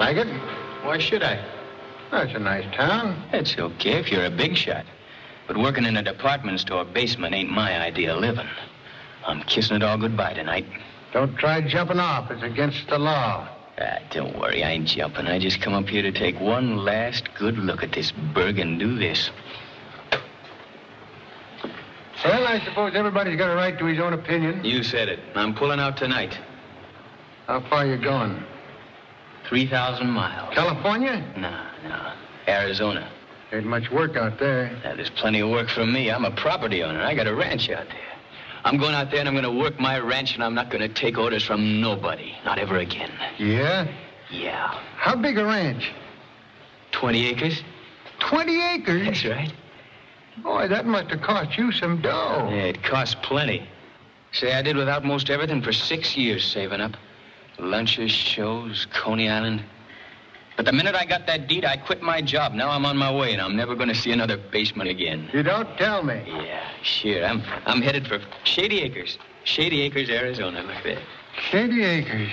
Like it? Why should I? That's a nice town. It's okay if you're a big shot. But working in a department store basement ain't my idea of living. I'm kissing it all goodbye tonight. Don't try jumping off. It's against the law. Don't worry, I ain't jumping. I just come up here to take one last good look at this burg and do this. Well, I suppose everybody's got a right to his own opinion. You said it. I'm pulling out tonight. How far you going? 3,000 miles. California? No. Arizona. Ain't much work out there. There's plenty of work for me. I'm a property owner. I got a ranch out there. I'm going out there and I'm going to work my ranch, and I'm not going to take orders from nobody. Not ever again. Yeah? Yeah. How big a ranch? 20 acres. 20 acres? That's right. Boy, that must have cost you some dough. Yeah, it costs plenty. Say, I did without most everything for 6 years saving up. Lunches, shows, Coney Island. But the minute I got that deed, I quit my job. Now I'm on my way, and I'm never going to see another basement again. You don't tell me. Yeah, sure. I'm headed for Shady Acres. Shady Acres, Arizona. Look there. Shady Acres.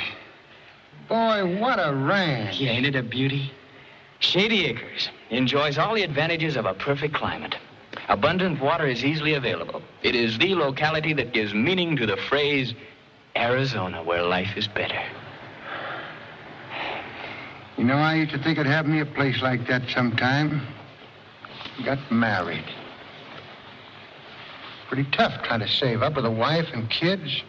Boy, what a ranch. Yeah, ain't it a beauty? Shady Acres enjoys all the advantages of a perfect climate. Abundant water is easily available. It is the locality that gives meaning to the phrase, Arizona, where life is better. You know, I used to think I'd have me a place like that sometime. Got married. Pretty tough trying to save up with a wife and kids.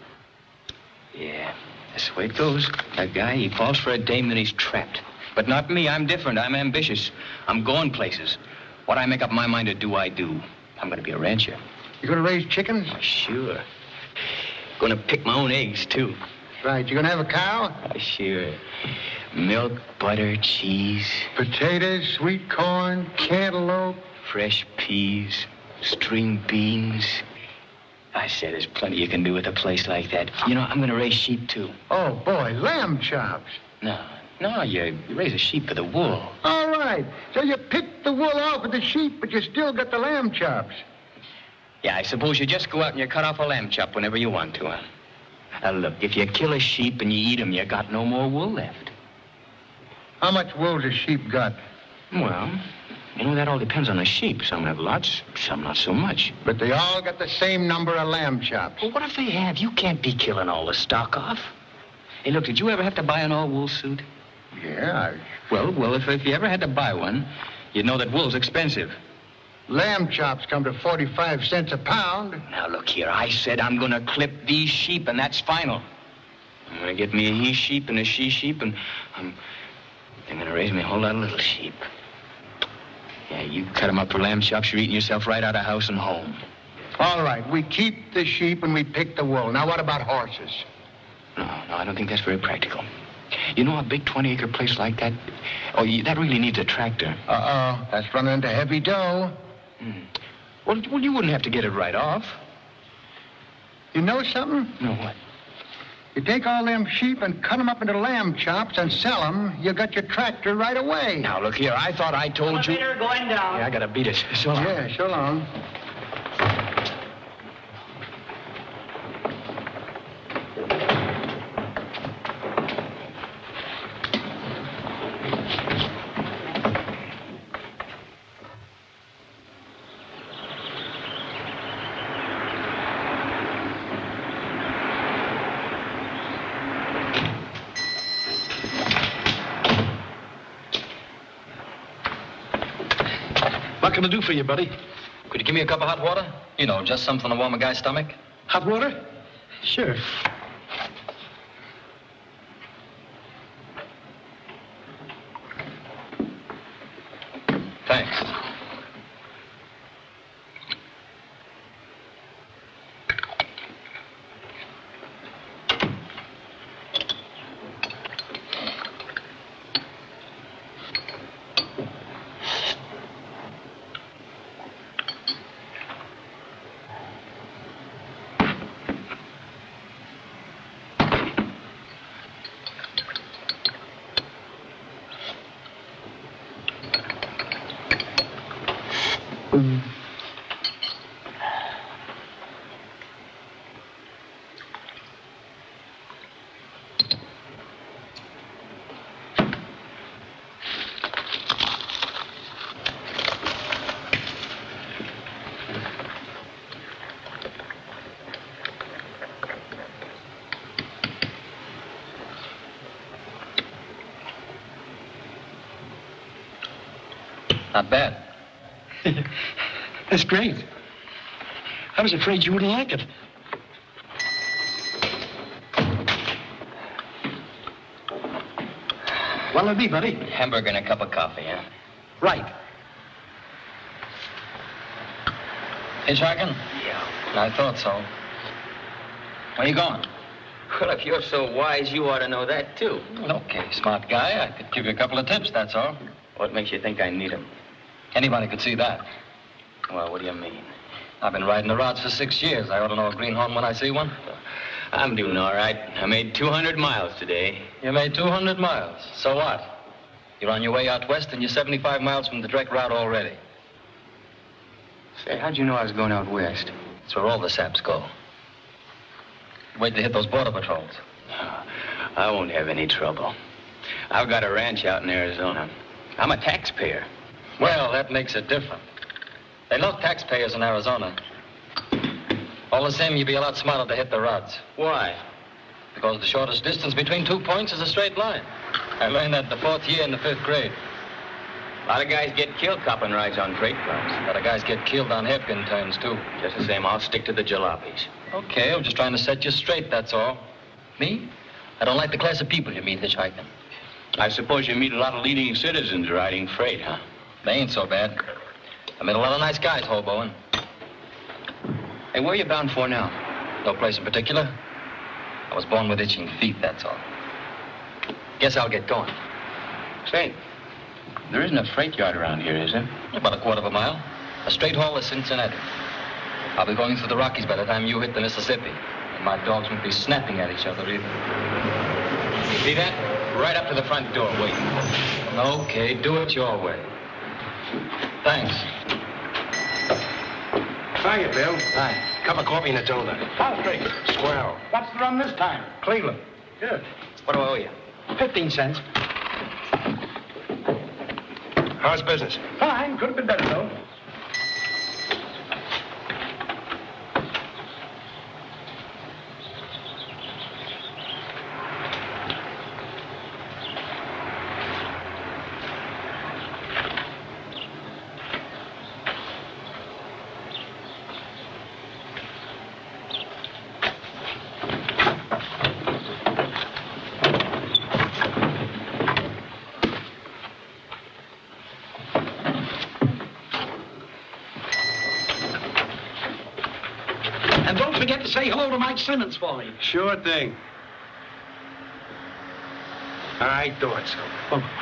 Yeah, that's the way it goes. That guy, he falls for a dame, then he's trapped. But not me. I'm different. I'm ambitious. I'm going places. What I make up my mind to do, I do. I'm going to be a rancher. You going to raise chickens? Sure. Going to pick my own eggs, too. Right. You going to have a cow? Sure. Milk, butter, cheese. Potatoes, sweet corn, cantaloupe. Fresh peas, string beans. I said there's plenty you can do with a place like that. You know, I'm going to raise sheep, too. Oh, boy, lamb chops. No, you raise a sheep for the wool. All right. So you pick the wool off of the sheep, but you still got the lamb chops. Yeah, I suppose you just go out and you cut off a lamb chop whenever you want to, huh? Now, look, if you kill a sheep and you eat them, you got no more wool left. How much wool does sheep got? Well, you know, that all depends on the sheep. Some have lots, some not so much. But they all got the same number of lamb chops. Well, what if they have? You can't be killing all the stock off. Hey, look, did you ever have to buy an all-wool suit? Yeah. Well, if you ever had to buy one, you'd know that wool's expensive. Lamb chops come to 45 cents a pound. Now, look here. I said I'm going to clip these sheep, and that's final. I'm going to get me a he-sheep and a she-sheep, and I'm going to raise me a whole lot of little sheep. Yeah, you cut them up for lamb chops, you're eating yourself right out of house and home. All right, we keep the sheep and we pick the wool. Now, what about horses? No, I don't think that's very practical. You know, a big 20-acre place like that, that really needs a tractor. Uh-oh, that's running into heavy dough. Well, you wouldn't have to get it right off. You know something? No, what? You take all them sheep and cut them up into lamb chops and sell them, you got your tractor right away. Now, look here, I thought I told you... Elevator going down. Yeah, I gotta beat it. So long. Yeah, so long. What can I do for you, buddy? Could you give me a cup of hot water? You know, just something to warm a guy's stomach. Hot water? Sure. Thanks. Not bad. That's great. I was afraid you wouldn't like it. What'll it be, buddy? Hamburger and a cup of coffee, huh? Right. Hitchhiking? Yeah. I thought so. Where you going? Well, if you're so wise, you ought to know that, too. Okay, smart guy. I could give you a couple of tips, that's all. What makes you think I need them? Anybody could see that. Well, what do you mean? I've been riding the rods for 6 years. I ought to know a greenhorn when I see one. I'm doing all right. I made 200 miles today. You made 200 miles. So what? You're on your way out west and you're 75 miles from the direct route already. Say, how'd you know I was going out west? That's where all the saps go. Wait to hit those border patrols. I won't have any trouble. I've got a ranch out in Arizona. I'm a taxpayer. Well, that makes it different. They love taxpayers in Arizona. All the same, you'd be a lot smarter to hit the rods. Why? Because the shortest distance between 2 points is a straight line. I learned that the 4th year in the 5th grade. A lot of guys get killed copping rides on freight cars. A lot of guys get killed on hairpin turns, too. Just the same, I'll stick to the jalopies. Okay, I'm just trying to set you straight, that's all. Me? I don't like the class of people you meet hitchhiking. I suppose you meet a lot of leading citizens riding freight, huh? They ain't so bad. I met a lot of nice guys hoboing. Hey, where are you bound for now? No place in particular. I was born with itching feet, that's all. Guess I'll get going. Say, there isn't a freight yard around here, is there? About a quarter of a mile. A straight haul to Cincinnati. I'll be going through the Rockies by the time you hit the Mississippi. And my dogs won't be snapping at each other either. You see that? Right up to the front door, waiting. Okay, do it your way. Thanks. Hiya, Bill. Hi. Cup of coffee and it's over. How's drink? Swell. What's the run this time? Cleveland. Good. What do I owe you? 15 cents. How's business? Fine. Could have been better, though. And don't forget to say hello to Mike Simmons for me. Sure thing. I thought so.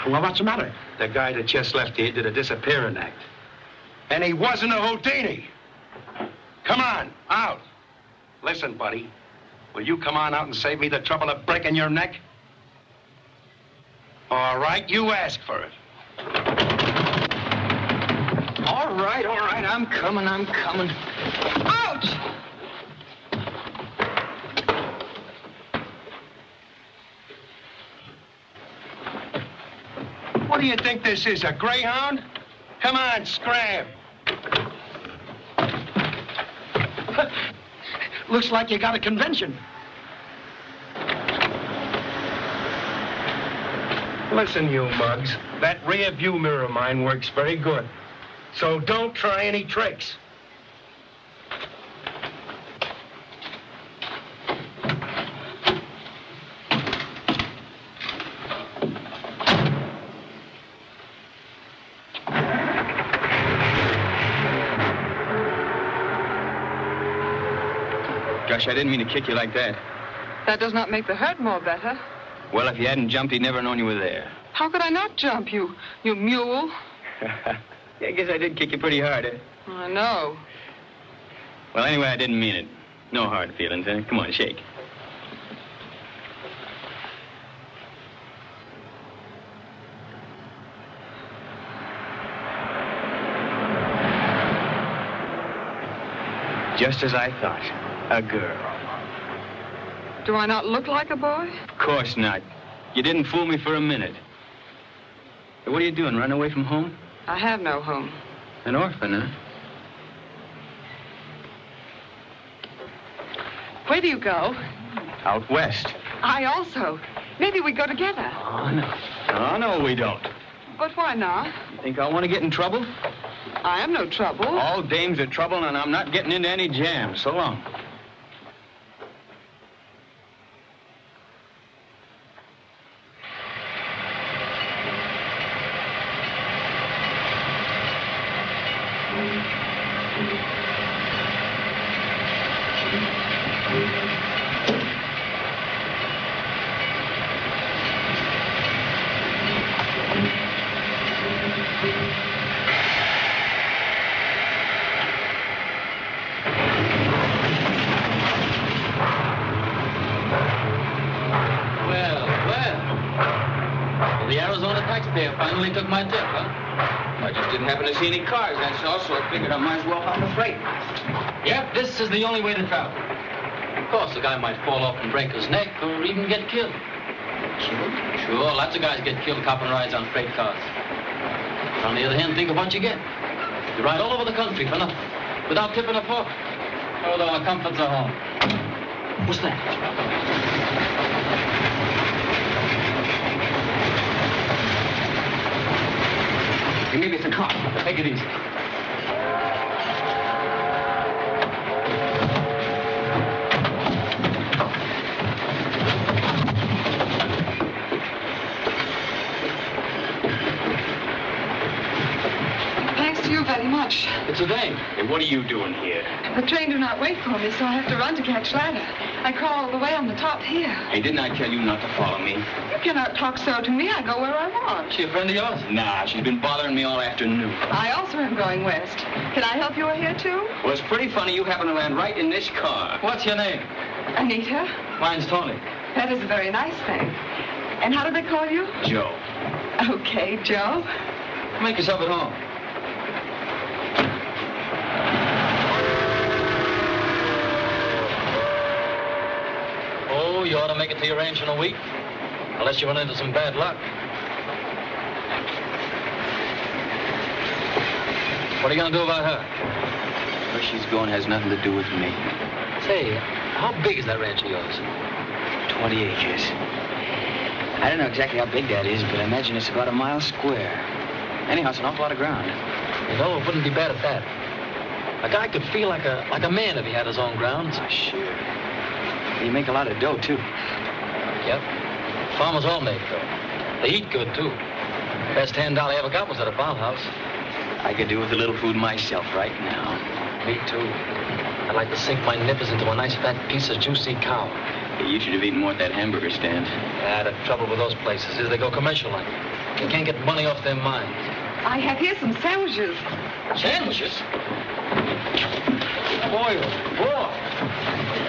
Well, what's the matter? The guy that just left here did a disappearing act. And he wasn't a Houdini. Come on, out. Listen, buddy. Will you come on out and save me the trouble of breaking your neck? All right, you ask for it. All right, I'm coming. Ouch! What do you think this is, a greyhound? Come on, scram. Looks like you got a convention. Listen, you mugs, that rear view mirror of mine works very good. So don't try any tricks. Gosh, I didn't mean to kick you like that. That does not make the hurt more better. Well, if you hadn't jumped, he'd never known you were there. How could I not jump, you mule? Yeah, I guess I did kick you pretty hard, eh? I know. Well, anyway, I didn't mean it. No hard feelings, eh? Come on, shake. Just as I thought. A girl. Do I not look like a boy? Of course not. You didn't fool me for a minute. Hey, what are you doing, running away from home? I have no home. An orphan, huh? Where do you go? Out west. I also. Maybe we go together. Oh, no. Oh, no, we don't. But why not? You think I want to get in trouble? I am no trouble. All dames are trouble, and I'm not getting into any jam. So long. Finally took my tip, huh? I just didn't happen to see any cars, that's all, so I figured I might as well hop a freight. Yep, this is the only way to travel. Of course, the guy might fall off and break his neck or even get killed. Sure, lots of guys get killed copping rides on freight cars. But on the other hand, think of what you get. You ride all over the country for nothing, without tipping a fork. Oh, though our comforts are home. What's that? Maybe it's a car. Take it easy. Thanks to you very much. It's a dame. Hey, what are you doing here? The train do not wait for me, so I have to run to catch ladder. I crawl all the way on the top here. Hey, didn't I tell you not to follow me? You cannot talk so to me. I go where I want. She a friend of yours? Nah, she's been bothering me all afternoon. I also am going west. Can I help you here, too? Well, it's pretty funny you happen to land right in this car. What's your name? Anita? Mine's Tony. That is a very nice thing. And how do they call you? Joe. Okay, Joe. Make yourself at home. Oh, you ought to make it to your ranch in a week. Unless you run into some bad luck. What are you going to do about her? Where she's going has nothing to do with me. Say, how big is that ranch of yours? 20 acres. I don't know exactly how big that is, but I imagine it's about a mile square. Anyhow, it's an awful lot of ground. You know, it wouldn't be bad at that. A guy could feel like a man if he had his own grounds. Sure. You make a lot of dough, too. Yep. Farmers all make dough. They eat good, too. Best $10 I ever got was at a farmhouse. I could do with a little food myself right now. Me, too. I'd like to sink my nippers into a nice fat piece of juicy cow. Hey, you should have eaten more at that hamburger stand. Yeah, the trouble with those places is they go commercial like. They can't get money off their minds. I have here some sandwiches. Sandwiches? Boy, oh boy.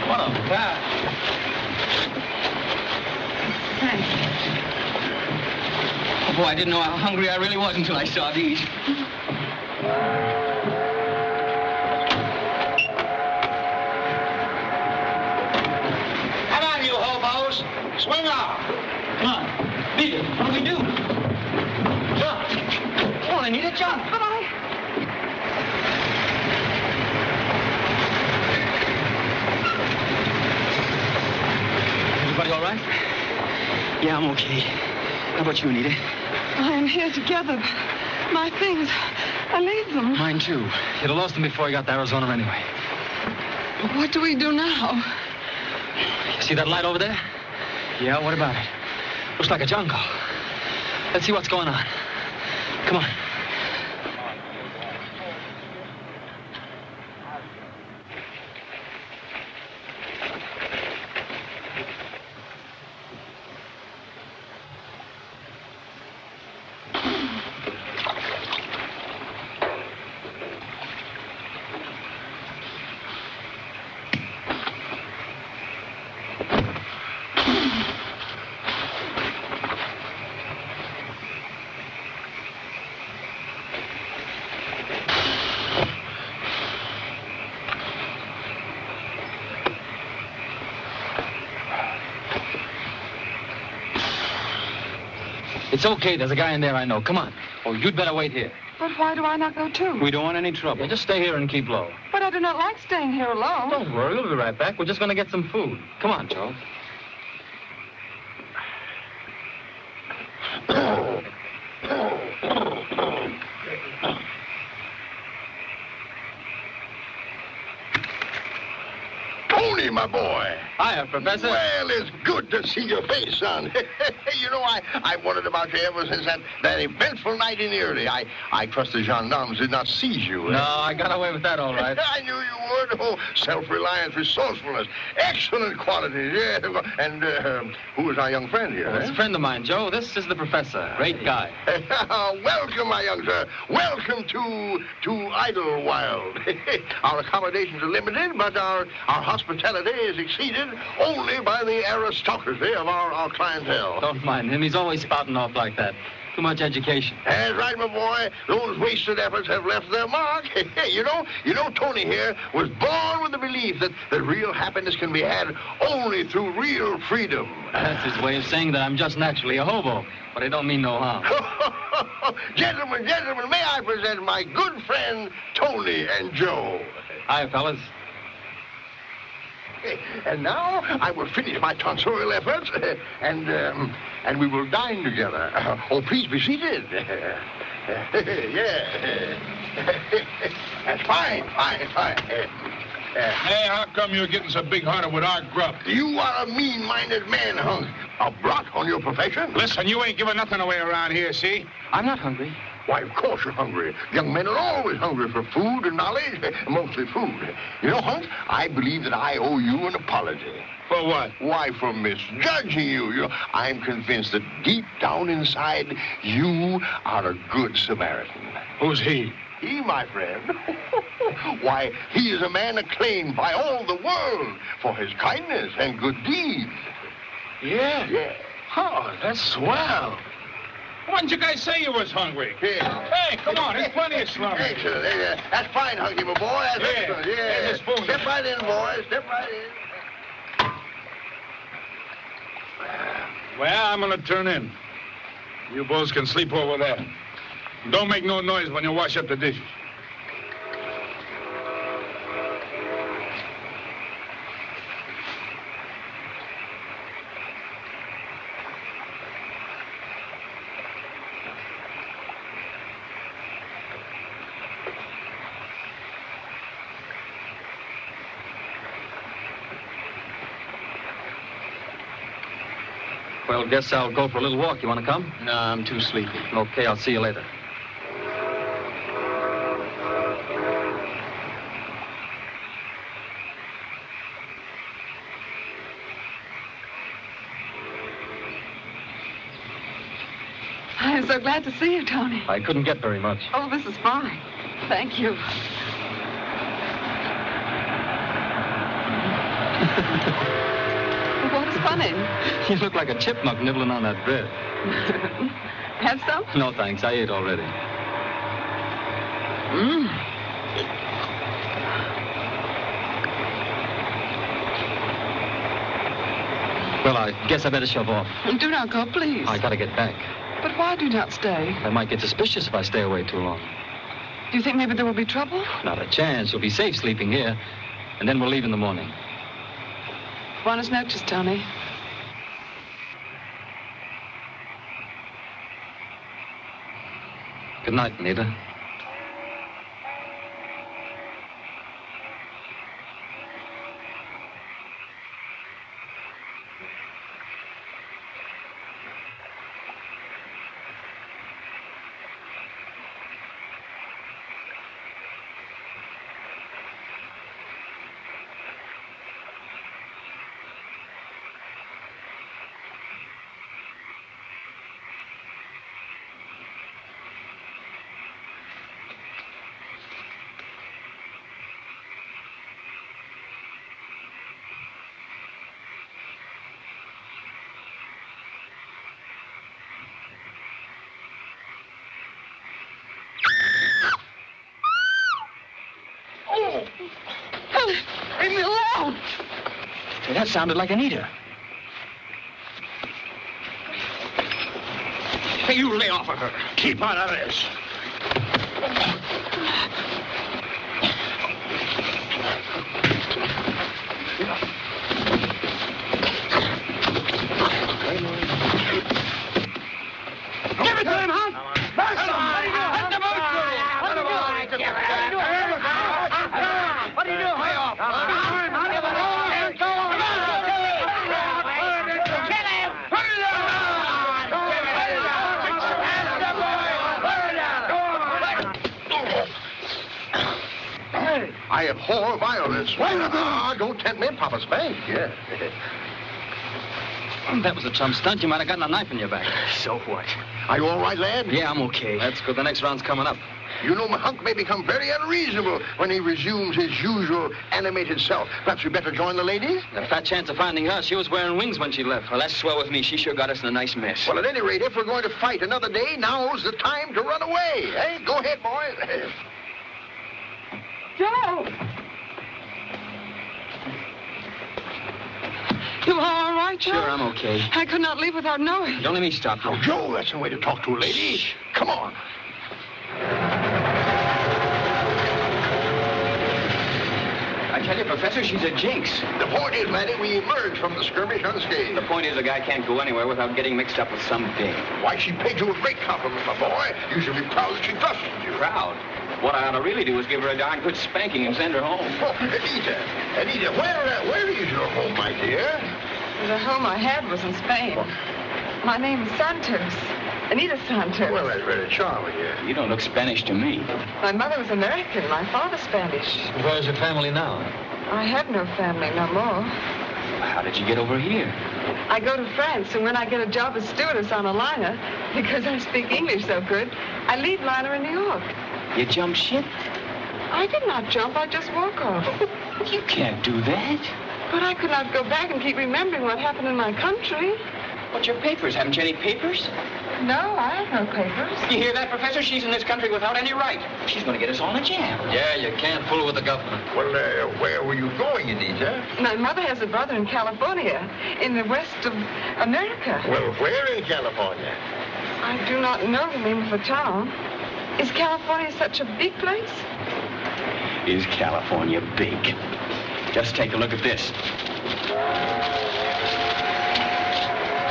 What a pack. Thanks. Oh, boy, I didn't know how hungry I really was until I saw these. Come on, you hobos. Swing off. Come on. Beat it. What do we do? Jump. Come on, Anita, jump. But Everybody all right? Yeah, I'm okay. How about you, Anita? I am here together. My things, I leave them. Mine, too. You'd have lost them before you got to Arizona anyway. What do we do now? You see that light over there? Yeah, what about it? Looks like a jungle. Let's see what's going on. Come on. It's okay. There's a guy in there I know. Come on. Oh, you'd better wait here. But why do I not go too? We don't want any trouble. Yeah, just stay here and keep low. But I do not like staying here alone. Don't worry. We'll be right back. We're just going to get some food. Come on, Joe. Tony, my boy. Hiya, Professor. Well, it's good to see your face, son. You know, I've wondered about you ever since that eventful night in Early. I trust the gendarmes did not seize you. No, I got away with that all right. I knew you would. Oh, self-reliance, resourcefulness, excellent qualities. Yeah. And who is our young friend here? Well, it's a friend of mine, Joe. This is the professor. Great guy. Welcome, my young sir. Welcome to Idlewild. Our accommodations are limited, but our hospitality is exceeded only by the aristocracy of our clientele. Don't mind him. He's always spouting off like that. Too much education. That's right, my boy. Those wasted efforts have left their mark. You know, Tony here was born with the belief that real happiness can be had only through real freedom. That's his way of saying that I'm just naturally a hobo, but I don't mean no harm. Gentlemen, may I present my good friend, Tony and Joe. Hi, fellas. And now I will finish my tonsorial efforts, and we will dine together. Oh, please be seated. Yeah. That's fine. Hey, how come you're getting so big-hearted with our grub? You are a mean-minded man, Hunk. A blot on your profession. Listen, you ain't giving nothing away around here, see? I'm not hungry. Why, of course you're hungry. Young men are always hungry for food and knowledge, mostly food. You know, Hunk, I believe that I owe you an apology. For what? Why, for misjudging you. You know, I'm convinced that deep down inside, you are a good Samaritan. Who's he? He, my friend. Why, he is a man acclaimed by all the world for his kindness and good deeds. Yeah? Yeah. Oh, that's swell. Why didn't you guys say you was hungry? Yeah. Hey, come on, there's plenty of slum. Excellent. That's fine, Hunky, my boy. That's excellent. Yeah. There's a spoon. Step right in, boys. Step right in. Well, I'm gonna turn in. You boys can sleep over there. Don't make no noise when you wash up the dishes. Well, guess I'll go for a little walk. You want to come? No, I'm too sleepy. Okay, I'll see you later. I'm so glad to see you, Tony. I couldn't get very much. Oh, this is fine. Thank you. What is funny? You look like a chipmunk nibbling on that bread. Have some? No, thanks. I ate already. Well, I guess I better shove off. Do not go, please. I gotta get back. But why do not stay? I might get suspicious if I stay away too long. Do you think maybe there will be trouble? Not a chance. You'll be safe sleeping here. And then we'll leave in the morning. Buenas noches, Tony. Good night, Anita. Leave me alone! Hey, that sounded like Anita. Hey, you lay off of her. Keep out of this. Give it to him, huh? What are you doing? Lay off. I abhor violence. Don't tempt me, Papa Spank. Yeah. That was a chum stunt. You might have gotten a knife in your back. So what? Are you all right, lad? Yeah, I'm okay. That's good. The next round's coming up. You know, my hunk may become very unreasonable when he resumes his usual animated self. Perhaps we better join the ladies? A fat chance of finding her. She was wearing wings when she left. Well, that's swell with me. She sure got us in a nice mess. Well, at any rate, if we're going to fight another day, now's the time to run away. Hey, go ahead, boys. Joe! You all right, Joe? Sure, I'm okay. I could not leave without knowing. Don't let me stop you. Now, Joe, that's the way to talk to a lady. Shh. Come on. I tell you, Professor, she's a jinx. The point is, laddie, we emerged from the skirmish unscathed. The point is, a guy can't go anywhere without getting mixed up with some dame. Why, she paid you a great compliment, my boy. You should be proud that she trusted you. Proud? What I ought to really do is give her a darn good spanking and send her home. Oh, Anita, where is your home, my dear? The home I had was in Spain. My name is Santos. Anita Santos. Well, that's very charming, yeah. You don't look Spanish to me. My mother was American. My father Spanish. Where's your family now? I have no family no more. How did you get over here? I go to France, and when I get a job as stewardess on a liner, because I speak English so good, I leave liner in New York. You jump ship? I did not jump. I just walk off. You can't do that. But I could not go back and keep remembering what happened in my country. What's your papers? Haven't you any papers? No, I have no papers. You hear that, Professor? She's in this country without any right. She's going to get us all in a jam. Yeah, you can't fool with the government. Well, where were you going, Anita? My mother has a brother in California, in the west of America. Well, where in California? I do not know the name of the town. Is California such a big place? Is California big? Just take a look at this.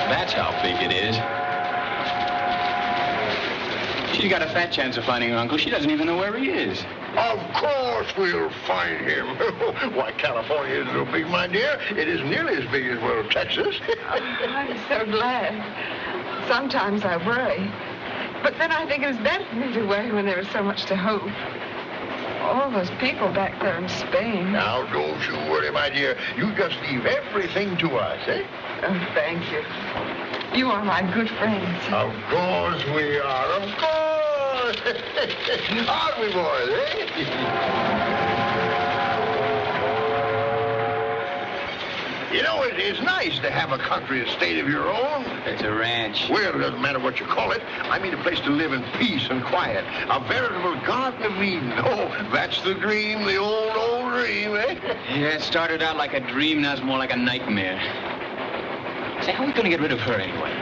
That's how big it is. She's got a fat chance of finding her uncle. She doesn't even know where he is. Of course we'll find him. Why, California is so big, my dear. It is nearly as big as, well, Texas. I'm so glad. Sometimes I worry. But then I think it is better for me to worry when there is so much to hope. All those people back there in Spain. Now, don't you worry, my dear. You just leave everything to us, eh? Oh, thank you. You are my good friends. Of course we are. Of course. Aren't we, boys, eh? You know, it is nice to have a country estate of your own. It's a ranch. Well, it doesn't matter what you call it. I mean a place to live in peace and quiet. A veritable Garden of Eden. Oh, that's the dream, the old dream, eh? Yeah, it started out like a dream, now it's more like a nightmare. Say, how are we going to get rid of her anyway?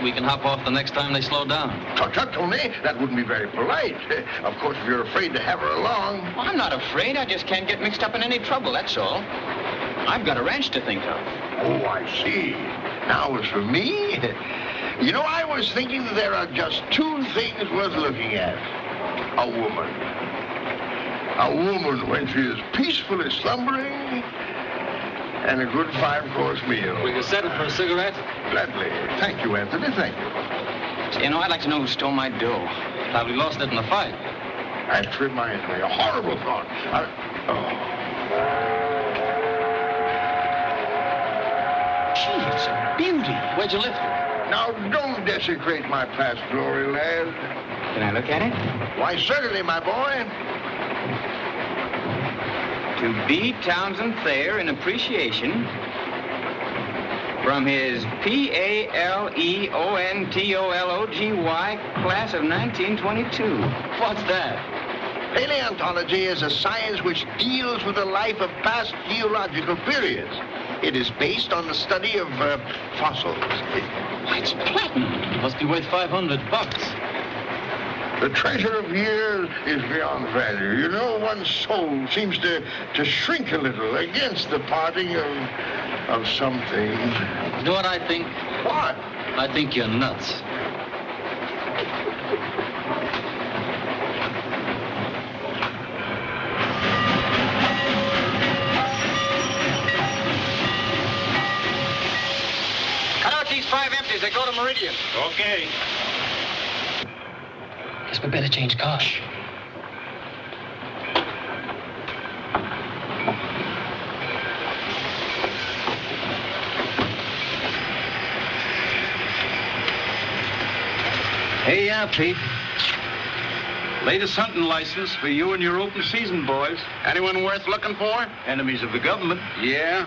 We can hop off the next time they slow down. Tut, Tony, that wouldn't be very polite. Of course, if you're afraid to have her along. Well, I'm not afraid. I just can't get mixed up in any trouble, that's all. I've got a ranch to think of. Oh, I see. Now, as for me, you know, I was thinking that there are just two things worth looking at. A woman. A woman when she is peacefully slumbering, and a good 5-course meal. We can settle for a cigarette. Gladly. Thank you, Anthony. Thank you. You know, I'd like to know who stole my dough. Probably lost it in the fight. That reminds me. A horrible thought. Gee, it's a beauty. Where'd you lift her? Now, don't desecrate my past glory, lad. Can I look at it? Why, certainly, my boy. To B. Townsend Thayer in appreciation from his Paleontology class of 1922. What's that? Paleontology is a science which deals with the life of past geological periods. It is based on the study of fossils. Why, it's platinum. It must be worth $500. The treasure of years is beyond value. You know, one's soul seems to shrink a little against the parting of some things. You know what I think? What? I think you're nuts. Cut out these 5 empties. They go to Meridian. Okay. Guess we better change cars. Hey, Pete. Latest hunting license for you and your open season, boys. Anyone worth looking for? Enemies of the government. Yeah.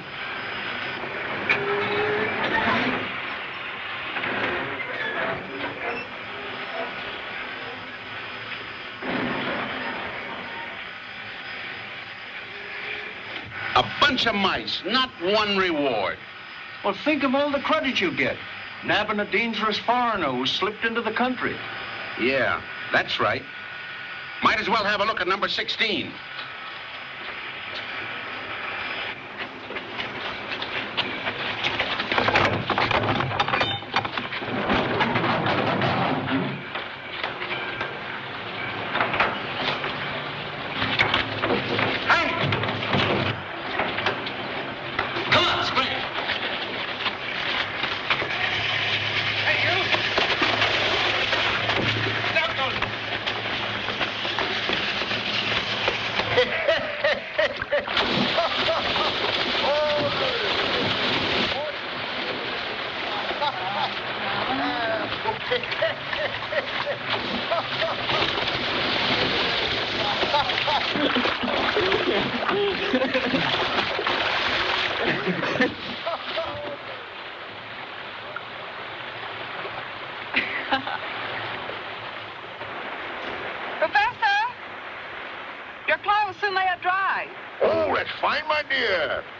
A bunch of mice, not one reward. Well, think of all the credit you get. Nabbing a dangerous foreigner who slipped into the country. Yeah, that's right. Might as well have a look at number 16.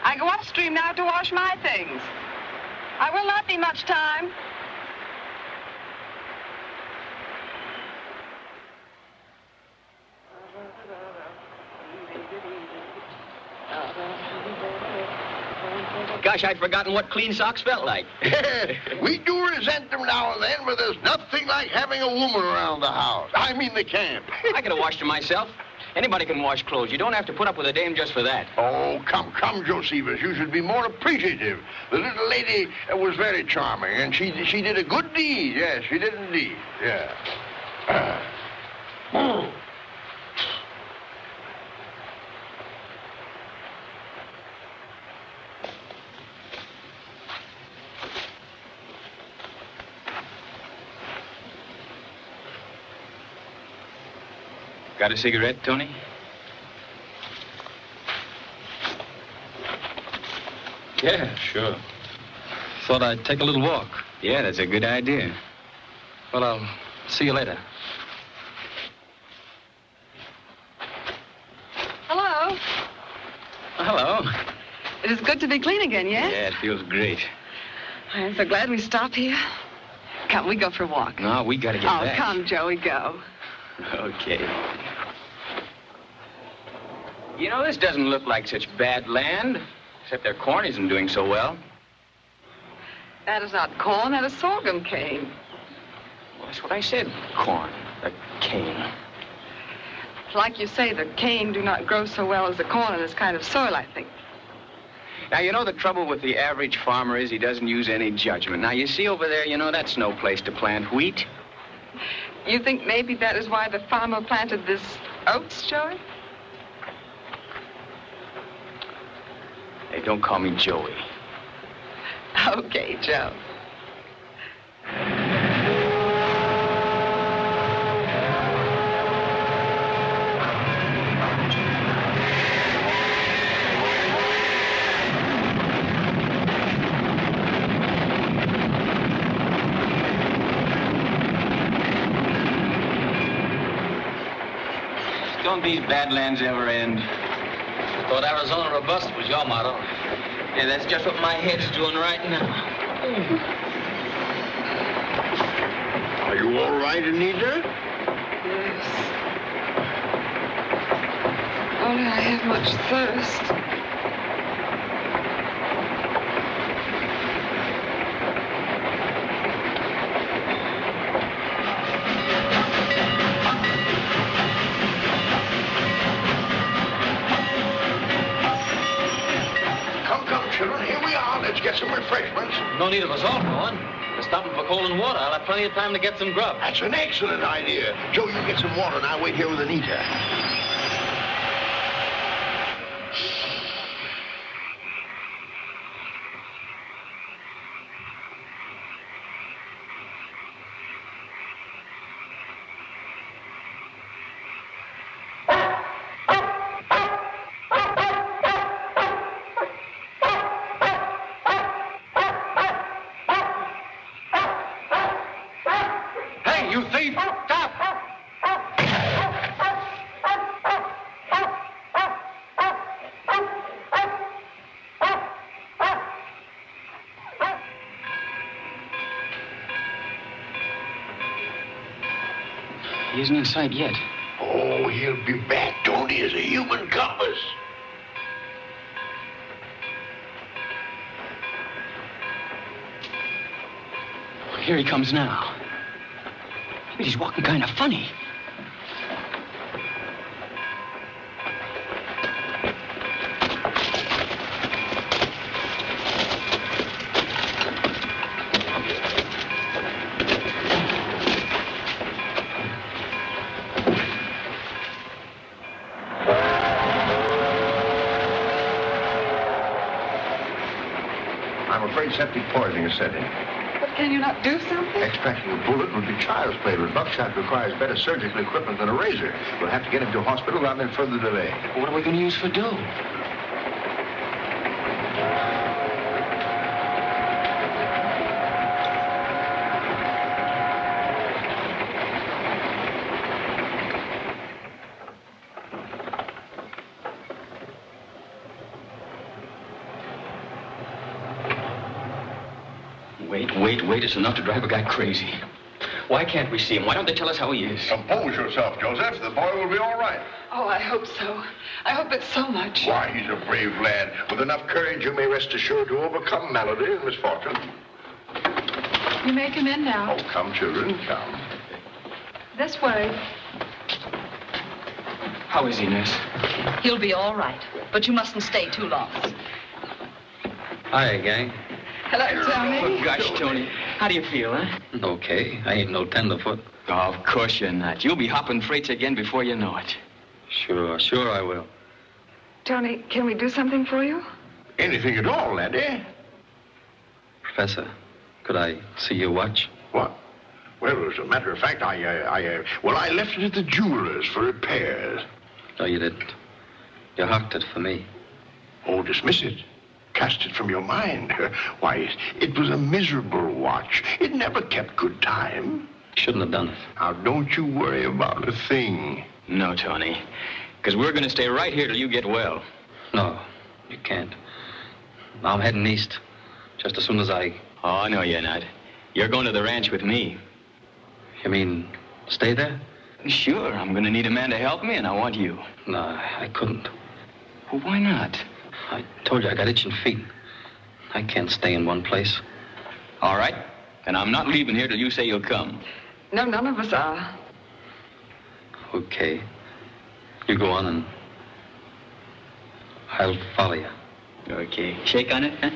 I go upstream now to wash my things. I will not be much time. Gosh, I'd forgotten what clean socks felt like. We do resent them now and then, but there's nothing like having a woman around the house. I mean the camp. I could have washed them myself. Anybody can wash clothes. You don't have to put up with a dame just for that. Oh, come, Josephus. You should be more appreciative. The little lady was very charming, and she did a good deed. Yes, she did indeed. Yeah. Got a cigarette, Tony? Yeah, sure. Thought I'd take a little walk. Yeah, that's a good idea. Well, I'll see you later. Hello. Hello. It is good to be clean again, yes? Yeah, it feels great. I'm so glad we stopped here. Come, we go for a walk. No, we gotta get back. Oh, come, Joe, we go. Okay. You know, this doesn't look like such bad land, except their corn isn't doing so well. That is not corn, that is sorghum cane. Well, that's what I said, corn, the cane. Like you say, the cane do not grow so well as the corn in this kind of soil, I think. Now, you know, the trouble with the average farmer is he doesn't use any judgment. Now, you see over there, you know, that's no place to plant wheat. You think maybe that is why the farmer planted this oats, Joey? Hey, don't call me Joey. Okay, Joe. Don't these badlands ever end? Thought Arizona robust was your motto. Yeah, that's just what my head's doing right now. Are you all right, Anita? Yes. Only I have much thirst. Get some refreshments. No need of us all going. We're stopping for coal and water. I'll have plenty of time to get some grub. That's an excellent idea. Joe, you get some water and I'll wait here with Anita. He isn't in sight yet. Oh, he'll be back, Tony, as a human compass. Here he comes now. But he's walking kind of funny. I'm afraid septic poisoning is setting. But can you not do something? Extracting a bullet would be child's play, but buckshot requires better surgical equipment than a razor. We'll have to get him to a hospital without any further delay. What are we going to use for dough? Wait. It's enough to drive a guy crazy. Why can't we see him? Why don't they tell us how he is? Compose yourself, Joseph. The boy will be all right. Oh, I hope so. I hope it's so much. Why, he's a brave lad. With enough courage, you may rest assured to overcome malady and misfortune. You may come in now. Oh, come, children, come. This way. How is he, nurse? He'll be all right, but you mustn't stay too long. Hi, gang. Hello, Tony. Oh, gosh, Tony. How do you feel, huh? Okay. I ain't no tenderfoot. Oh, of course you're not. You'll be hopping freights again before you know it. Sure I will. Tony, can we do something for you? Anything at all, laddie. Professor, could I see your watch? What? Well, as a matter of fact, I left it at the jeweler's for repairs. No, you didn't. You hocked it for me. Oh, dismiss it. Cast it from your mind. Why, it was a miserable watch. It never kept good time. Shouldn't have done it. Now, don't you worry about a thing. No, Tony. Because we're going to stay right here till you get well. No, you can't. Now I'm heading east. Just as soon as I... Oh, no, you're not. You're going to the ranch with me. You mean stay there? Sure, I'm going to need a man to help me, and I want you. No, I couldn't. Well, why not? I told you I got itching feet. I can't stay in one place. All right. And I'm not leaving here till you say you'll come. No, none of us are. Okay. You go on and I'll follow you. Okay. Shake on it, huh?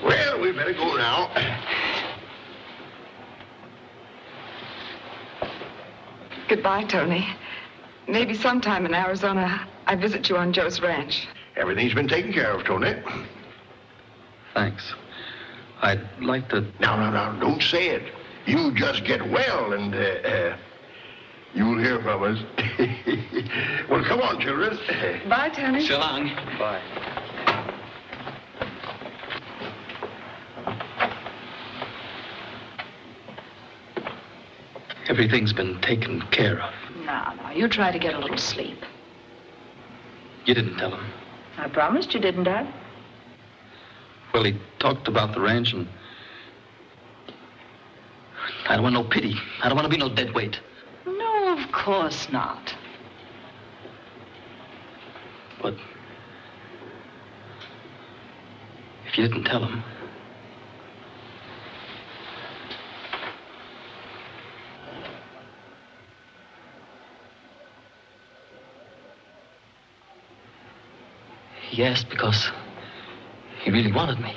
Well, we better go now. Goodbye, Tony. Maybe sometime in Arizona, I visit you on Joe's ranch. Everything's been taken care of, Tony. Thanks. I'd like to... Now, don't say it. You just get well and, you'll hear from us. Well, come on, children. Bye, Tony. So long. Bye. Everything's been taken care of. Now, you try to get a little sleep. You didn't tell him. I promised you, didn't I? Well, he talked about the ranch and... I don't want no pity. I don't want to be no dead weight. No, of course not. But... if you didn't tell him... He asked because he really wanted me.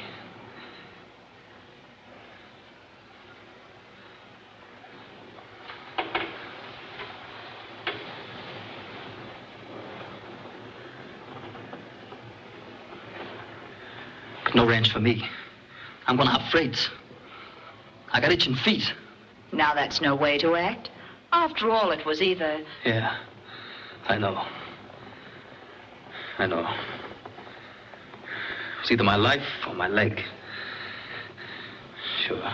But no ranch for me. I'm gonna have freights. I got itching feet. Now that's no way to act. After all, it was either... Yeah, I know. I know. It's either my life or my leg. Sure.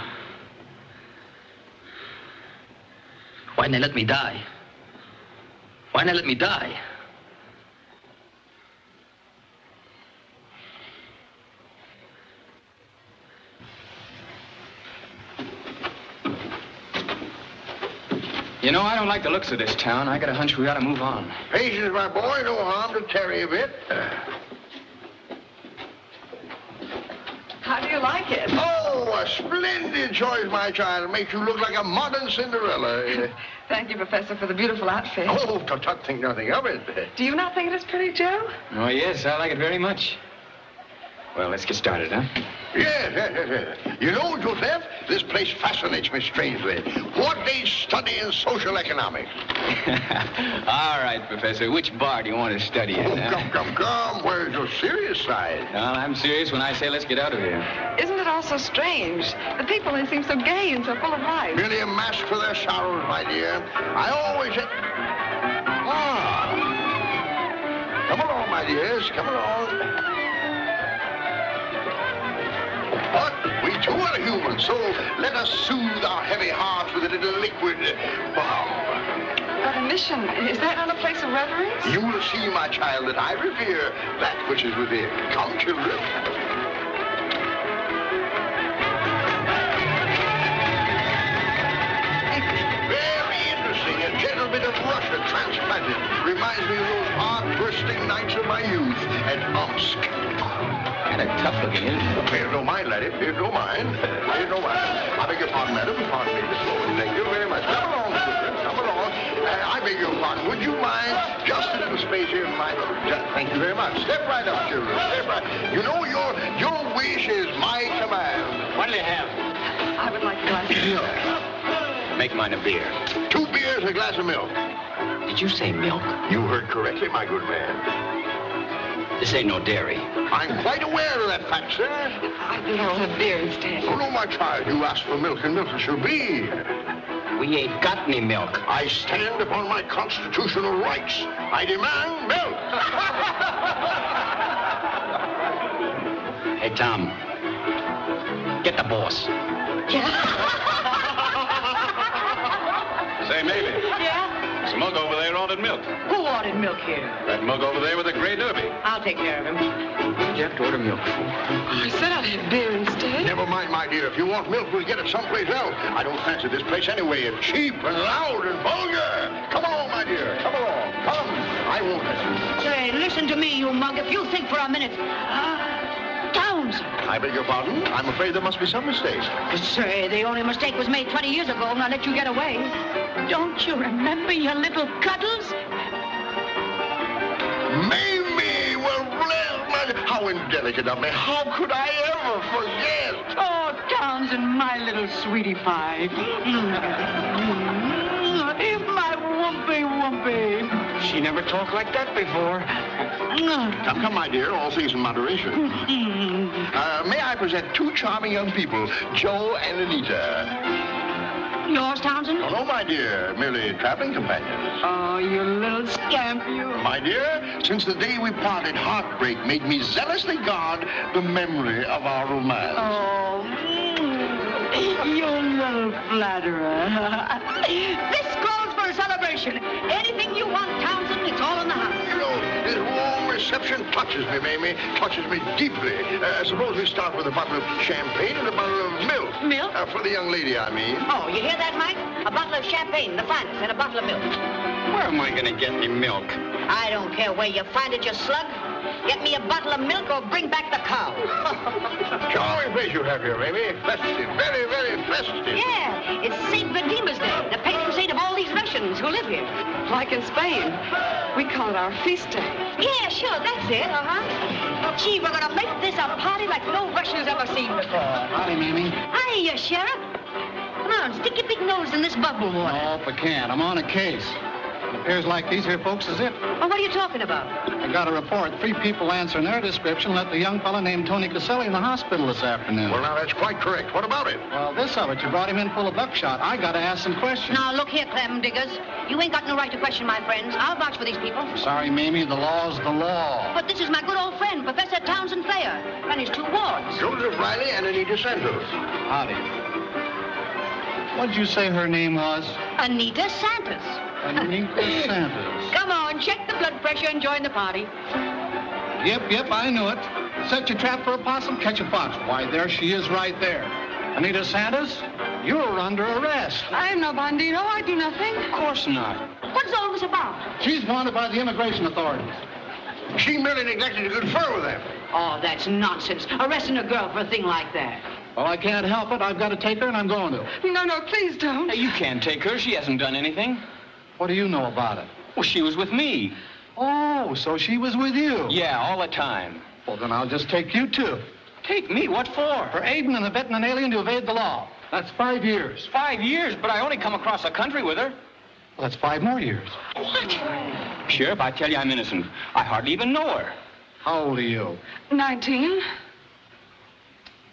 Why didn't they let me die? Why didn't they let me die? You know, I don't like the looks of this town. I got a hunch we ought to move on. Patience, my boy. No harm to tarry a bit. How do you like it? Oh, a splendid choice, my child. It makes you look like a modern Cinderella. Thank you, Professor, for the beautiful outfit. Oh, tut, think nothing of it. Do you not think it is pretty, Joe? Oh, yes, I like it very much. Well, let's get started, huh? Yes. You know, Joseph, this place fascinates me strangely. What they study in social economics. All right, Professor. Which bar do you want to study in? Oh, come. Where's your serious side? Well, I'm serious when I say let's get out of here. Isn't it all so strange? The people, they seem so gay and so full of life. Merely a mask for their sorrows, my dear. I always said... Come along, my dears. Come along. But we too are human, so let us soothe our heavy hearts with a little liquid balm. But a mission, is that not a place of reverence? You will see, my child, that I revere that which is within. Come, children. Very interesting. A gentle bit of Russia transplanted. Reminds me of those heart-bursting nights of my youth at Omsk. Kind of tough looking, isn't it? Please don't mind, laddie. Please don't mind. I beg your pardon, madam. Pardon me. Thank you very much. Come along, children. Come along. I beg your pardon. Would you mind just a little space here in my... Thank you very much. Step right up, children. Step right. You know, your wish is my command. What'll you have? I would like a glass of milk. Make mine a beer. 2 beers, a glass of milk. Did you say milk? You heard correctly, my good man. This ain't no dairy. I'm quite aware of that fact, sir. I think I'll have beer instead. Oh, no, my child. You asked for milk, and milk it shall be. We ain't got any milk. I stand upon my constitutional rights. I demand milk. Hey, Tom. Get the boss. Say, Mamie. Yeah? There's a mug over there ordered milk. Who ordered milk here? That mug over there with the gray derby. I'll take care of him. What did you have to order milk for? I said I'd have beer instead. Never mind, my dear. If you want milk, we'll get it someplace else. I don't fancy this place anyway. It's cheap and loud and vulgar. Come along, my dear. Come along. Come. I won't hesitate. Say, listen to me, you mug. If you think for a minute... Townsend. I beg your pardon? I'm afraid there must be some mistake. Say, the only mistake was made 20 years ago when I let you get away. Don't you remember your little cuddles? Mamie, well, bless my... How indelicate of me. How could I ever forget? Oh, Townsend, my little sweetie pie. My wumpy. She never talked like that before. Come, my dear, all things in moderation. May I present 2 charming young people, Joe and Anita. Yours, Townsend? No, my dear, merely traveling companions. Oh, you little scamp, you. My dear, since the day we parted, heartbreak made me zealously guard the memory of our romance. Oh, you little flatterer. This calls for a celebration. Anything you want, Townsend, it's all in the house. You know, this warm reception touches me, Mamie, touches me deeply. Suppose we start with a bottle of champagne and a bottle of milk. Milk? For the young lady, I mean. Oh, you hear that, Mike? A bottle of champagne, the finest, and a bottle of milk. Where am I going to get me milk? I don't care where you find it, you slug. Get me a bottle of milk or bring back the cow. Charming place you have here, Mamie. Festive, very, very festive. Yeah, it's St. Redeemer's Day, the patron saint of all these Russians who live here. Like in Spain. We call it our feast day. Yeah, sure, that's it, Gee, we're gonna make this a party like no Russian's ever seen before. Howdy, Mamie. Hiya, Sheriff. Come on, stick your big nose in this bubble water. No, if I can't. I'm on a case. It appears like these here folks is it. Well, what are you talking about? I got a report. 3 people answering their description left a young fella named Tony Caselli in the hospital this afternoon. Well, now, that's quite correct. What about it? Well, this of it, you brought him in full of buckshot. I got to ask some questions. Now, look here, Clem Diggers. You ain't got no right to question my friends. I'll vouch for these people. Sorry, Mamie, the law's the law. But this is my good old friend, Professor Townsend Thayer, and his 2 wards. Joseph Riley and Anita Santos. Howdy. What did you say her name was? Anita Santos. Anita Santos. Come on, check the blood pressure and join the party. Yep, I knew it. Set your trap for a possum, catch a fox. Why, there she is right there. Anita Santos? You're under arrest. I am no bandito. I do nothing. Of course not. What's all this about? She's wanted by the immigration authorities. She merely neglected to confer with them. Oh, that's nonsense. Arresting a girl for a thing like that. Well, I can't help it. I've got to take her, and I'm going to. No, please don't. Hey, you can't take her. She hasn't done anything. What do you know about it? Well, she was with me. Oh, so she was with you. Yeah, all the time. Well, then I'll just take you, too. Take me? What for? For aiding and abetting an alien to evade the law. That's 5 years. 5 years, but I only come across the country with her. Well, that's 5 more years. What? Sheriff, I tell you I'm innocent. I hardly even know her. How old are you? 19.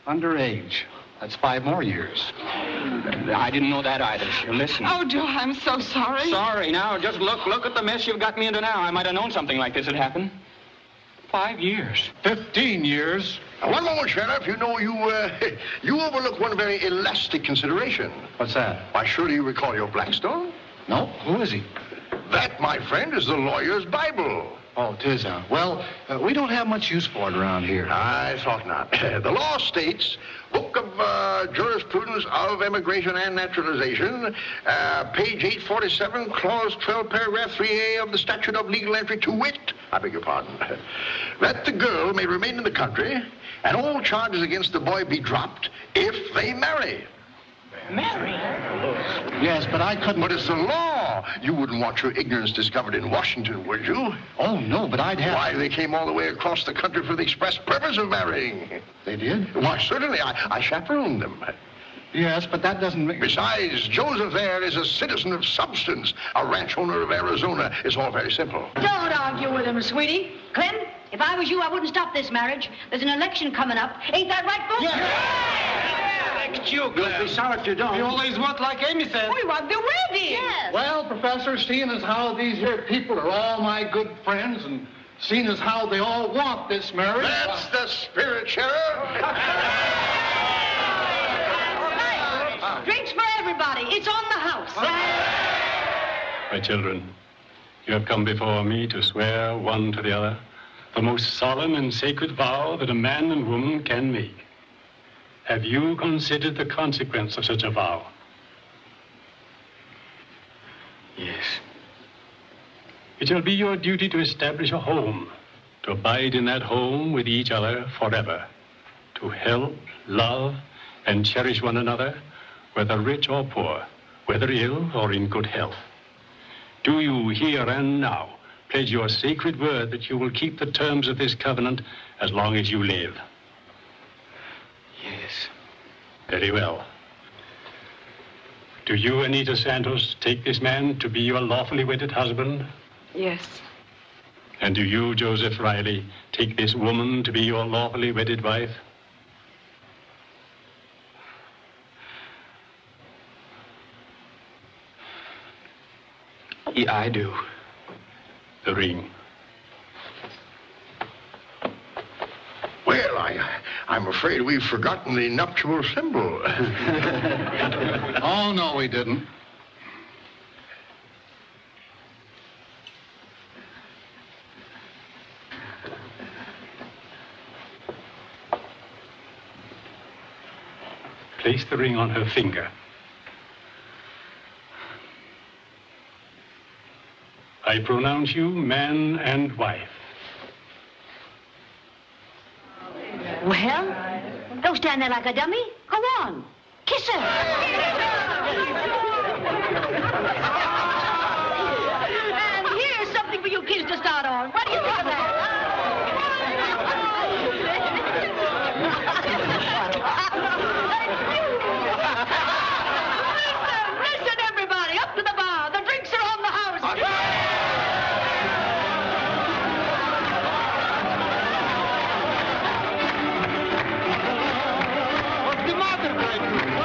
Underage. That's 5 more years. I didn't know that either. Sure, listen. Oh, Joe, I'm so sorry. Sorry. Now, just look at the mess you've got me into now. I might have known something like this would happen. 5 years. 15 years. One moment, Sheriff. You know, you overlook one very elastic consideration. What's that? Why, surely you recall your Blackstone? No. Who is he? That, my friend, is the lawyer's Bible. Oh, 'tis, huh? Well, we don't have much use for it around here. I thought not. The law states, Book of Jurisprudence of Immigration and Naturalization, page 847, clause 12, paragraph 3A of the statute of legal entry, to wit, I beg your pardon, that the girl may remain in the country and all charges against the boy be dropped if they marry. Marry? Yes, but I couldn't... But it's the law. You wouldn't want your ignorance discovered in Washington, would you? Oh, no, but I'd have... Why, they came all the way across the country for the express purpose of marrying. They did? Why, certainly. I chaperoned them. Yes, but that doesn't make... Besides, Joseph there is a citizen of substance, a ranch owner of Arizona. It's all very simple. Don't argue with him, sweetie. Clem, if I was you, I wouldn't stop this marriage. There's an election coming up. Ain't that right, folks? Yeah. You, You'll be sorry if you don't. You always want like Amy said. We want the wedding. Yes. Well, Professor, seeing as how these here people are all my good friends and seeing as how they all want this marriage... That's the spirit, Sheriff. Drinks for everybody. It's on the house. My children, you have come before me to swear one to the other the most solemn and sacred vow that a man and woman can make. Have you considered the consequence of such a vow? Yes. It shall be your duty to establish a home, to abide in that home with each other forever, to help, love, and cherish one another, whether rich or poor, whether ill or in good health. Do you here and now pledge your sacred word that you will keep the terms of this covenant as long as you live? Yes. Very well. Do you, Anita Santos, take this man to be your lawfully wedded husband? Yes. And do you, Joseph Riley, take this woman to be your lawfully wedded wife? Yeah, I do. The ring. Well, I'm afraid we've forgotten the nuptial symbol. Oh, no, we didn't. Place the ring on her finger. I pronounce you man and wife. Well, don't stand there like a dummy. Go on. Kiss her. And here's something for you kids to start on. What do you think of that? Listen, everybody, up to the bar. The drinks are on the house.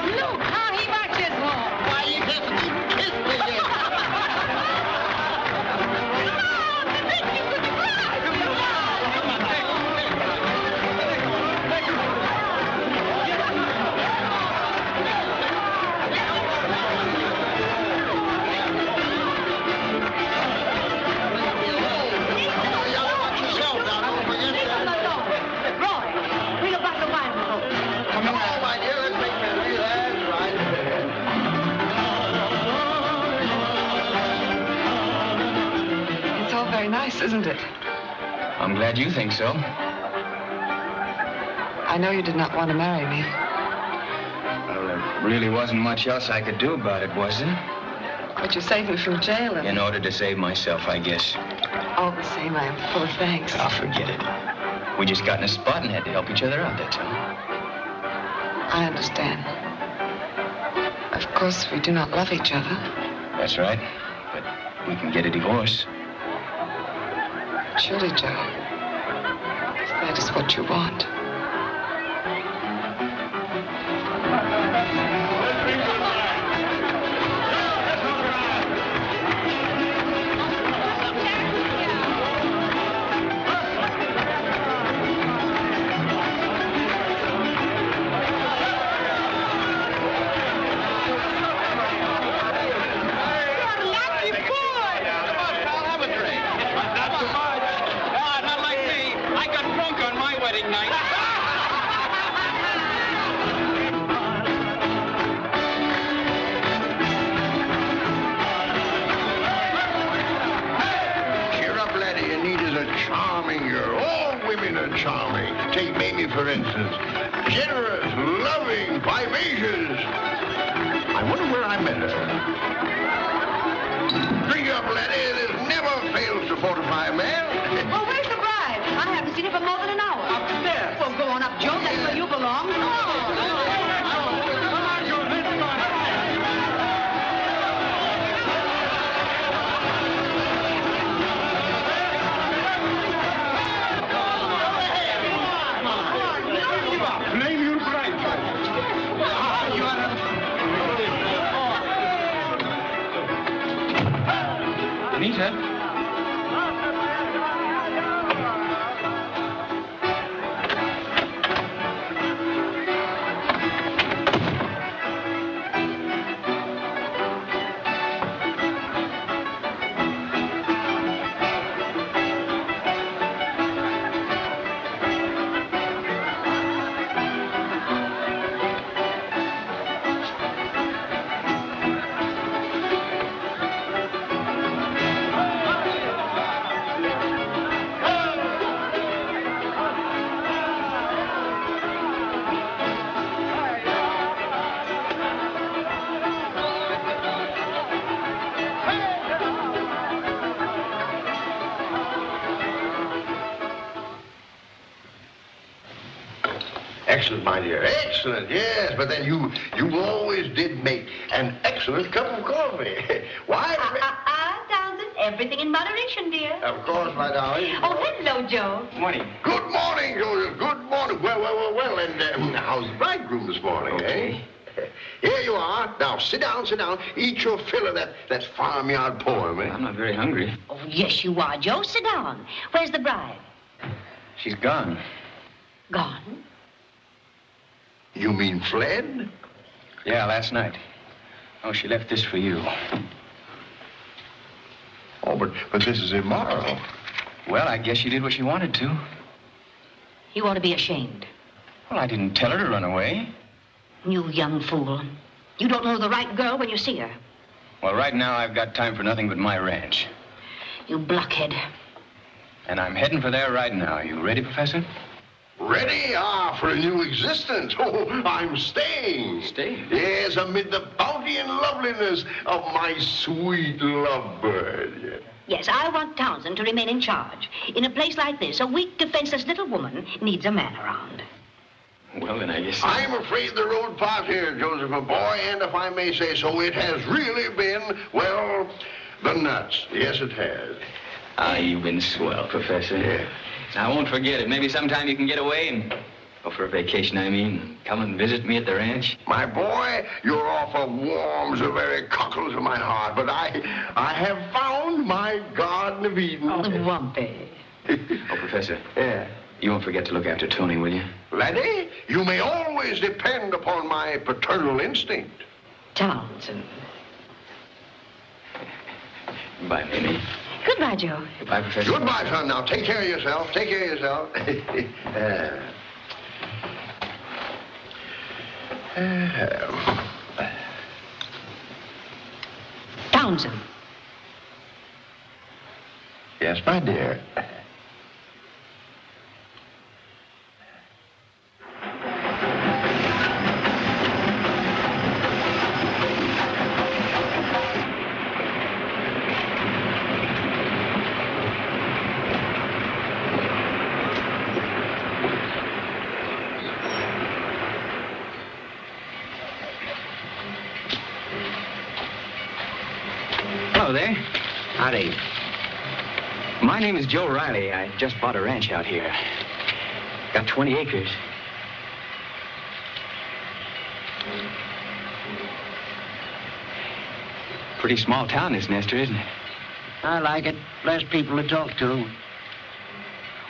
Look how he marches. Why, he hasn't even kissed me yet. Come on, the drink you could cry. nice, isn't it? I'm glad you think so. I know you did not want to marry me. Well, there really wasn't much else I could do about it, was there? But you saved me from jail. In order to save myself, I guess. All the same, I am full of thanks. I'll forget it. We just got in a spot and had to help each other out, that's all. I understand. Of course, we do not love each other. That's right. But we can get a divorce. Surely, Joe. If that is what you want. Charming. Take Mamie, for instance. Generous, loving, vivacious. I wonder where I met her. Drink up, laddie. This never fails to fortify a man. Well, where's the bride? I haven't seen her for more than an hour. Upstairs. Well, go on up, Joe. That's where you belong. Come on. Anita? Excellent, my dear. Excellent, yes. But then you always did make an excellent cup of coffee. Why? Townsend. Everything in moderation, dear. Of course, my darling. Oh, hello, Joe. Morning. Good morning, Joseph. Good morning. Well. And how's the bridegroom this morning, Okay. eh? Here you are. Now, sit down. Eat your fill of that farmyard poem, eh? I'm not very hungry. Oh, yes, you are, Joe. Sit down. Where's the bride? She's gone. Gone? You mean fled? Yeah, last night. Oh, she left this for you. Oh, but this is immoral. Well, I guess she did what she wanted to. You ought to be ashamed. Well, I didn't tell her to run away. You young fool. You don't know the right girl when you see her. Well, right now, I've got time for nothing but my ranch. You blockhead. And I'm heading for there right now. You ready, Professor? Ready? For a new existence. Oh, I'm staying. Staying? Yes, amid the bounty and loveliness of my sweet lovebird. Yes, I want Townsend to remain in charge. In a place like this, a weak, defenseless little woman needs a man around. Well, then I guess... I'm afraid the road part here, Joseph, my boy, and if I may say so, it has really been, well, the nuts. Yes, it has. You've been swell, Professor. Yeah. I won't forget it. Maybe sometime you can get away and go for a vacation, I mean. Come and visit me at the ranch. My boy, your offer warms the very cockles of my heart, but I have found my Garden of Eden. Oh, Wumpy. Oh, Professor. Yeah. You won't forget to look after Tony, will you? Laddie, you may always depend upon my paternal instinct. Townsend. Bye, Mamie. Goodbye, Joe. Goodbye, Professor. Goodbye, son. Now, take care of yourself. Take care of yourself. Townsend. Yes, my dear. Hello there. Howdy. My name is Joe Riley. I just bought a ranch out here. Got 20 acres. Pretty small town, this Nestor, isn't it? I like it. Less people to talk to.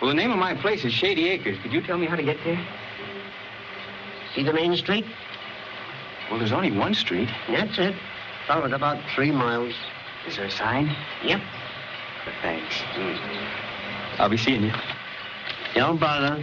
Well, the name of my place is Shady Acres. Could you tell me how to get there? See the main street? Well, there's only one street. That's it. Followed about 3 miles. Is there a sign? Yep. Thanks. I'll be seeing you. Don't bother.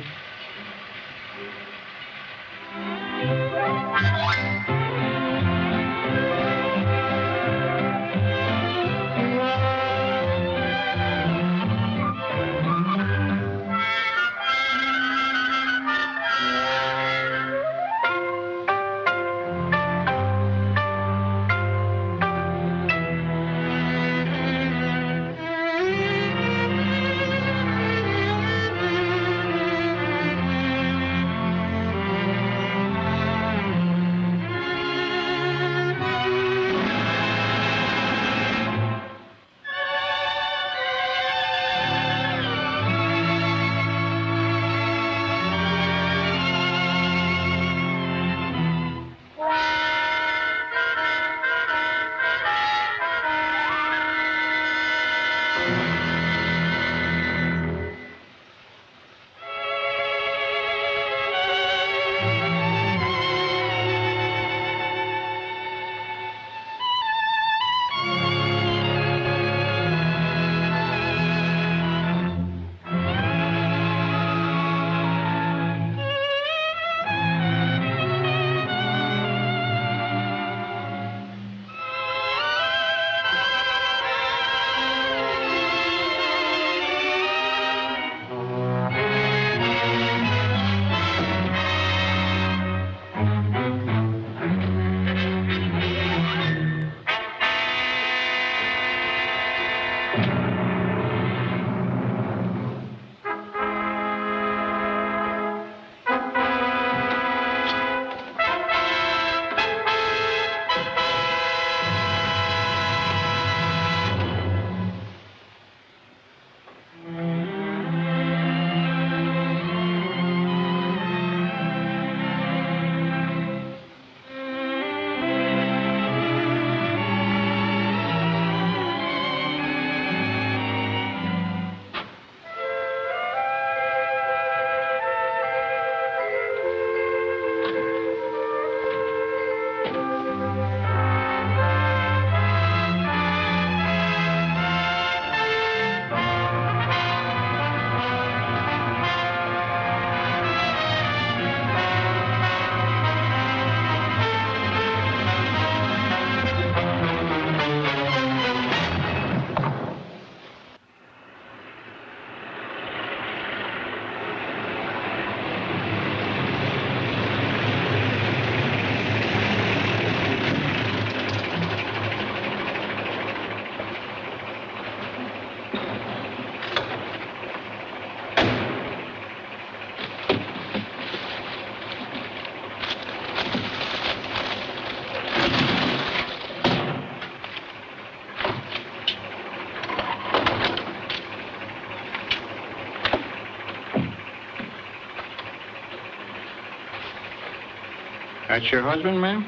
That's your husband, ma'am?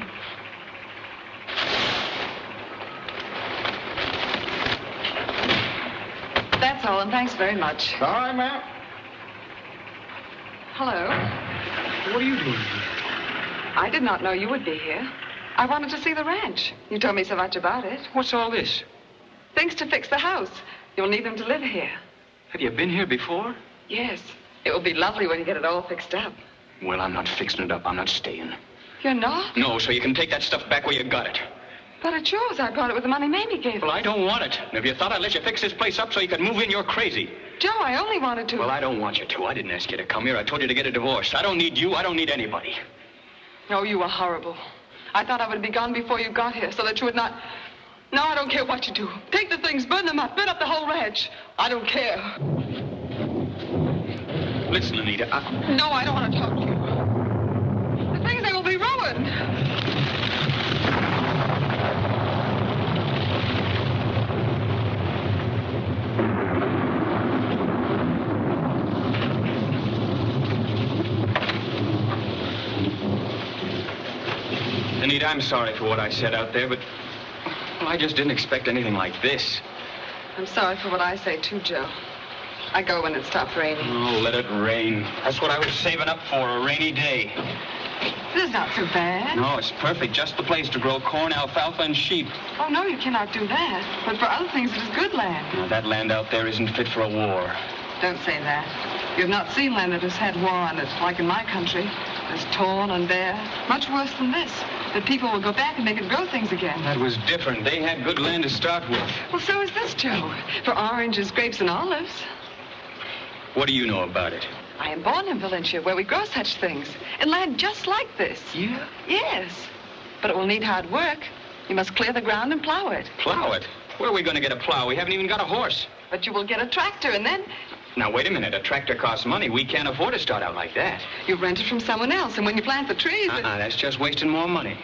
That's all, and thanks very much. All right, ma'am. Hello. What are you doing here? I did not know you would be here. I wanted to see the ranch. You told me so much about it. What's all this? Things to fix the house. You'll need them to live here. Have you been here before? Yes. It will be lovely when you get it all fixed up. Well, I'm not fixing it up. I'm not staying. You're not? No, so you can take that stuff back where you got it. But it's yours. I bought it with the money Mamie gave Well, us. I don't want it. And if you thought I'd let you fix this place up so you could move in, you're crazy. Joe, I only wanted to. Well, I don't want you to. I didn't ask you to come here. I told you to get a divorce. I don't need you. I don't need anybody. Oh, you were horrible. I thought I would be gone before you got here so that you would not... No, I don't care what you do. Take the things, burn them up, burn up the whole ranch. I don't care. Listen, Anita, No, I don't want to talk to you. The things, they will be ruined. Anita, I'm sorry for what I said out there, but well, I just didn't expect anything like this. I'm sorry for what I say, too, Joe. I go when it stops raining. Oh, let it rain. That's what I was saving up for, a rainy day. This is not so bad. No, it's perfect. Just the place to grow corn, alfalfa, and sheep. Oh, no, you cannot do that. But for other things, it is good land. Now, that land out there isn't fit for a war. Don't say that. You've not seen land that has had war on it, like in my country. It's torn and bare. Much worse than this. That people will go back and make it grow things again. That was different. They had good land to start with. Well, so is this, Joe. For oranges, grapes, and olives. What do you know about it? I am born in Valencia, where we grow such things. And land just like this. Yeah? Yes. But it will need hard work. You must clear the ground and plow it. Plow it? Where are we going to get a plow? We haven't even got a horse. But you will get a tractor, and then... Now, wait a minute. A tractor costs money. We can't afford to start out like that. You rent it from someone else, and when you plant the trees... That's just wasting more money.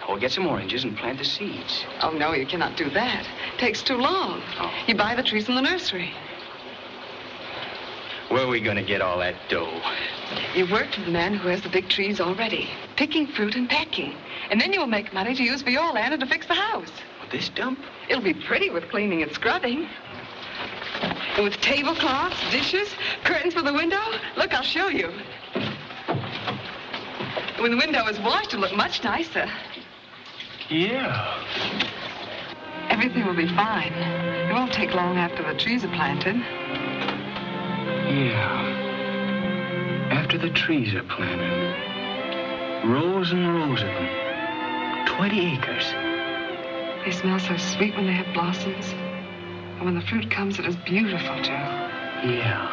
We'll get some oranges and plant the seeds. Oh, no, you cannot do that. It takes too long. Oh. You buy the trees in the nursery. Where are we going to get all that dough? You work for the man who has the big trees already, picking fruit and packing. And then you will make money to use for your land and to fix the house. With this dump? It'll be pretty with cleaning and scrubbing. And with tablecloths, dishes, curtains for the window. Look, I'll show you. When the window is washed, it'll look much nicer. Yeah. Everything will be fine. It won't take long after the trees are planted. Yeah. After the trees are planted. Rows and rows of them. 20 acres. They smell so sweet when they have blossoms. And when the fruit comes, it is beautiful, Joe. Yeah.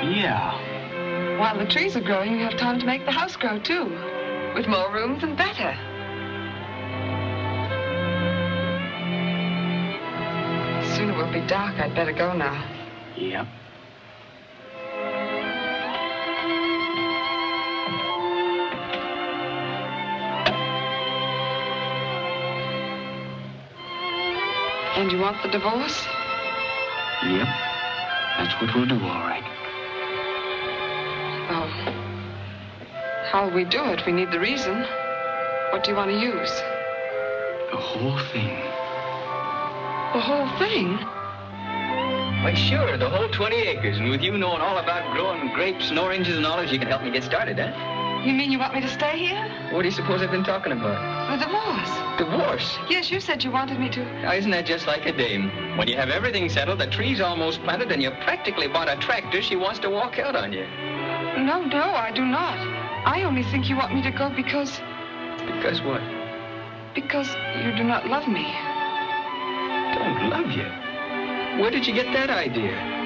Yeah. While the trees are growing, you have time to make the house grow, too. With more rooms and better. Soon it will be dark. I'd better go now. Yep. And you want the divorce? Yep. That's what we'll do, all right. Oh. How will we do it? We need the reason. What do you want to use? The whole thing. The whole thing? Why, sure, the whole 20 acres. And with you knowing all about growing grapes and oranges and olives, you can help me get started, huh? You mean you want me to stay here? What do you suppose I've been talking about? The divorce. Divorce? Yes, you said you wanted me to. Now, isn't that just like a dame? When you have everything settled, the tree's almost planted, and you practically bought a tractor, she wants to walk out on you. No, I do not. I only think you want me to go because... Because what? Because you do not love me. Don't love you? Where did you get that idea?